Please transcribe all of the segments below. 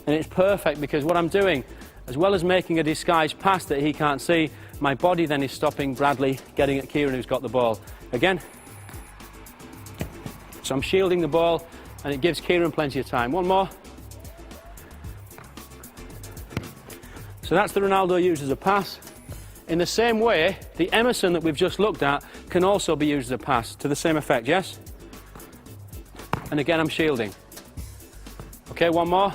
And it's perfect because what I'm doing, as well as making a disguised pass that he can't see, my body then is stopping Bradley getting at Kieran, who's got the ball. Again. So I'm shielding the ball, and it gives Kieran plenty of time. One more. So that's the Ronaldo used as a pass. In the same way, the Emerson that we've just looked at can also be used as a pass to the same effect, yes? And again, I'm shielding. Okay, one more.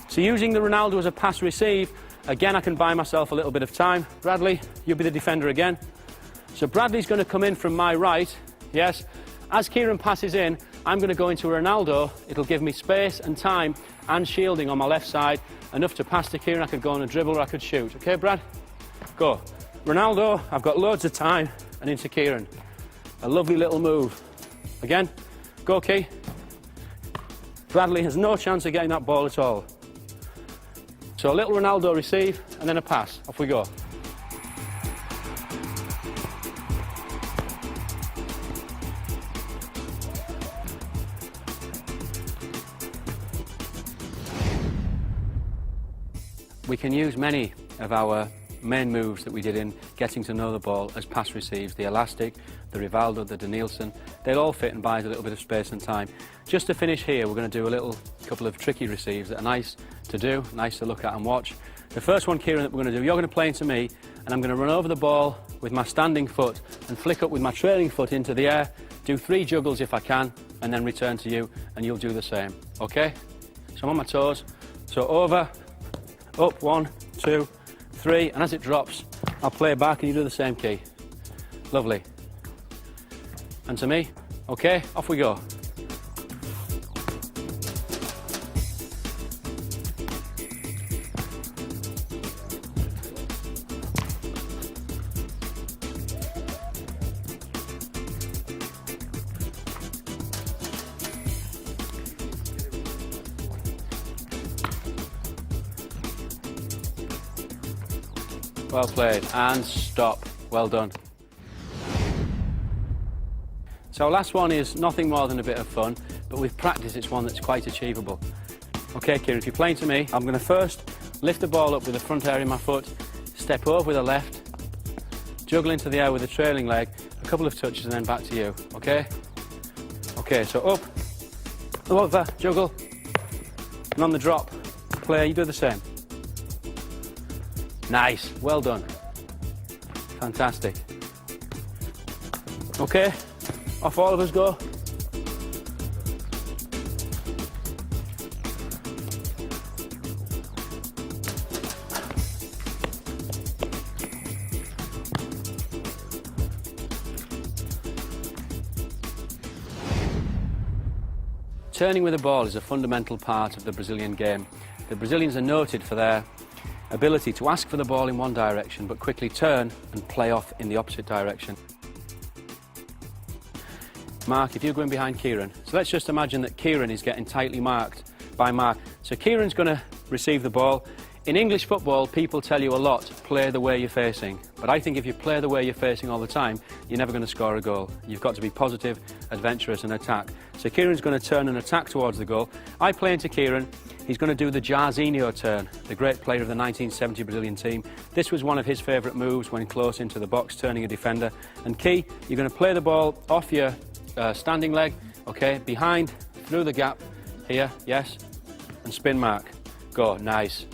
So using the Ronaldo as a pass receive, again, I can buy myself a little bit of time. Bradley, you'll be the defender again. So Bradley's going to come in from my right, yes? As Kieran passes in, I'm going to go into Ronaldo. It'll give me space and time and shielding on my left side, enough to pass to Kieran. I could go on a dribble or I could shoot. Okay, Brad? Go. Ronaldo, I've got loads of time, and into Kieran. A lovely little move. Again, go, Key. Bradley has no chance of getting that ball at all. So a little Ronaldo receive, and then a pass. Off we go. We can use many of our main moves that we did in getting to know the ball as pass receives. The elastic, the Rivaldo, the Danielson, they'll all fit and buy us a little bit of space and time. Just to finish here, we're going to do a couple of tricky receives that are nice to do, nice to look at and watch. The first one, Kieran, that we're going to do, you're going to play into me, and I'm going to run over the ball with my standing foot and flick up with my trailing foot into the air, do 3 juggles if I can, and then return to you, and you'll do the same. Okay? So I'm on my toes. So over, up, 1, 2, 3, and as it drops, I'll play back and you do the same, Key. Lovely. And to me, okay, off we go. Well played, and stop. Well done. So our last one is nothing more than a bit of fun, but with practice it's one that's quite achievable. Okay, Kieran, if you're playing to me, I'm going to first lift the ball up with the front area of my foot, step over with the left, juggle into the air with the trailing leg, a couple of touches and then back to you, okay? Okay, so up, over, juggle, and on the drop, play, you do the same. Nice, well done. Fantastic. Okay, off all of us go. Turning with the ball is a fundamental part of the Brazilian game. The Brazilians are noted for their ability to ask for the ball in one direction but quickly turn and play off in the opposite direction. Mark, if you're going behind Kieran, so let's just imagine that Kieran is getting tightly marked by Mark. So Kieran's going to receive the ball. In English football, people tell you a lot, play the way you're facing. But I think if you play the way you're facing all the time, you're never going to score a goal. You've got to be positive, adventurous and attack. So Kieran's going to turn and attack towards the goal. I play into Kieran. He's going to do the Jairzinho turn, the great player of the 1970 Brazilian team. This was one of his favourite moves when close into the box, turning a defender. And Key, you're going to play the ball off your standing leg, okay, behind, through the gap, here, yes, and spin Mark. Go, nice.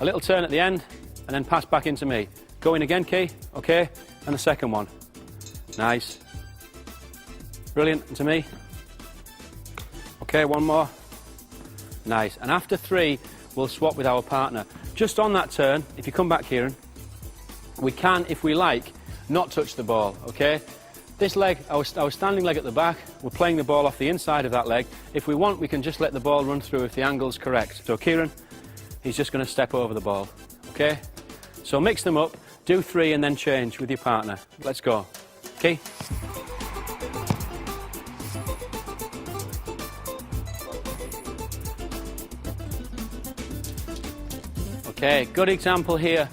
A little turn at the end, and then pass back into me. Go in again, Key, okay, and the second one. Nice. Brilliant, and to me. Okay, one more. Nice, and after 3, we'll swap with our partner. Just on that turn, if you come back, Kieran, we can, if we like, not touch the ball, okay? This leg, our standing leg at the back, we're playing the ball off the inside of that leg. If we want, we can just let the ball run through if the angle's correct. So Kieran, he's just going to step over the ball, okay? So mix them up, do 3 and then change with your partner. Let's go. Okay? Okay, good example here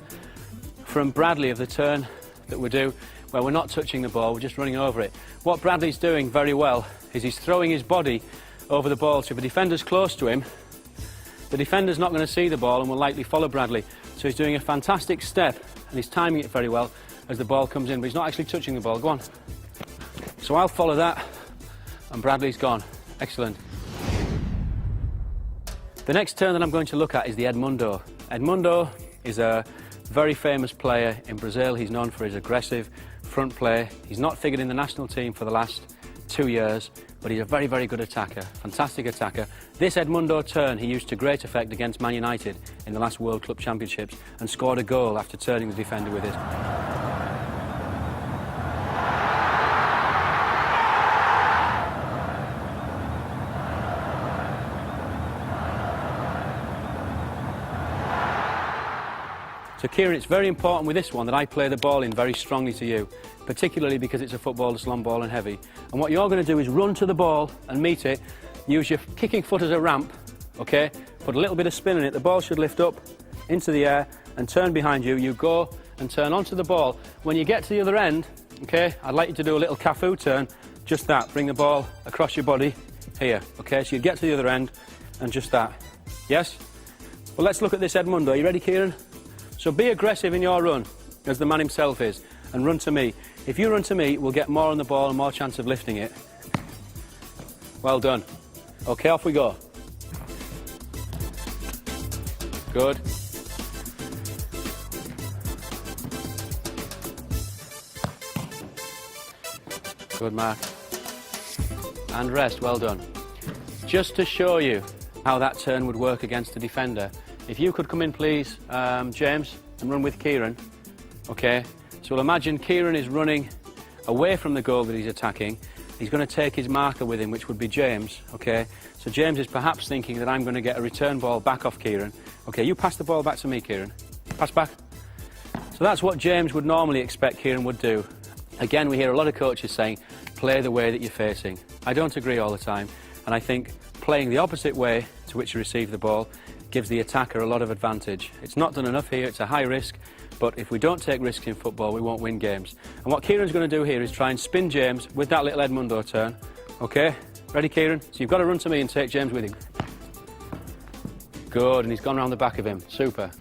from Bradley of the turn that we do, where we're not touching the ball, we're just running over it. What Bradley's doing very well is he's throwing his body over the ball. So if a defender's close to him, the defender's not going to see the ball and will likely follow Bradley. So he's doing a fantastic step and he's timing it very well as the ball comes in, but he's not actually touching the ball. Go on. So I'll follow that and Bradley's gone. Excellent. The next turn that I'm going to look at is the Edmundo. Edmundo is a very famous player in Brazil. He's known for his aggressive front play. He's not figured in the national team for the last 2 years, but he's a very, very good attacker, fantastic attacker. This Edmundo turn he used to great effect against Man United in the last World Club Championships and scored a goal after turning the defender with it. So Kieran, it's very important with this one that I play the ball in very strongly to you, particularly because it's a football that's long ball and heavy. And what you're going to do is run to the ball and meet it, use your kicking foot as a ramp, okay? Put a little bit of spin in it, the ball should lift up into the air and turn behind you. You go and turn onto the ball. When you get to the other end, okay, I'd like you to do a little Cafu turn, just that, bring the ball across your body here, okay? So you get to the other end and just that, yes? Well, let's look at this Edmundo. Are you ready, Kieran? So be aggressive in your run, as the man himself is, and run to me. If you run to me, we'll get more on the ball and more chance of lifting it. Well done. Okay, off we go. Good. Good, Mark. And rest, well done. Just to show you how that turn would work against a defender, if you could come in, please, James, and run with Kieran. Okay, so we'll imagine Kieran is running away from the goal that he's attacking. He's going to take his marker with him, which would be James, okay? So James is perhaps thinking that I'm going to get a return ball back off Kieran. Okay, you pass the ball back to me, Kieran. Pass back. So that's what James would normally expect Kieran would do. Again, we hear a lot of coaches saying, play the way that you're facing. I don't agree all the time, and I think playing the opposite way to which you receive the ball gives the attacker a lot of advantage. It's not done enough here, it's a high risk, but if we don't take risks in football, we won't win games. And what Kieran's going to do here is try and spin James with that little Edmundo turn. Okay, ready, Kieran? So you've got to run to me and take James with him. Good, and he's gone round the back of him. Super.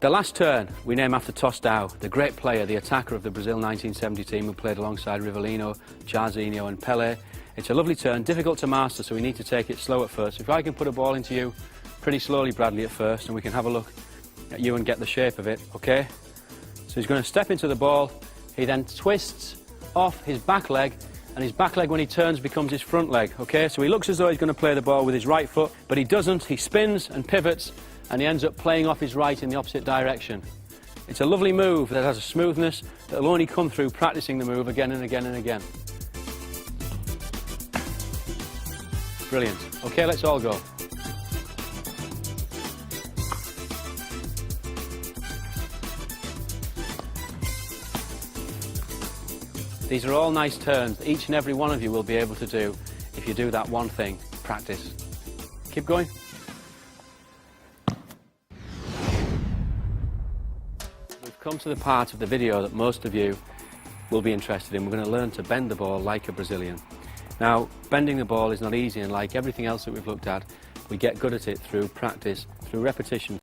The last turn we name after Tostão, the great player, the attacker of the Brazil 1970 team who played alongside Rivellino, Jairzinho and Pelé. It's a lovely turn, difficult to master, so we need to take it slow at first. If I can put a ball into you pretty slowly, Bradley, at first, and we can have a look at you and get the shape of it, okay? So he's going to step into the ball. He then twists off his back leg, and his back leg, when he turns, becomes his front leg, okay? So he looks as though he's going to play the ball with his right foot, but he doesn't. He spins and pivots, and he ends up playing off his right in the opposite direction. It's a lovely move that has a smoothness that will only come through practicing the move again and again and again. Brilliant. Okay, let's all go. These are all nice turns that each and every one of you will be able to do if you do that one thing, practice. Keep going. We've come to the part of the video that most of you will be interested in. We're going to learn to bend the ball like a Brazilian. Now, bending the ball is not easy, and like everything else that we've looked at, we get good at it through practice, through repetition.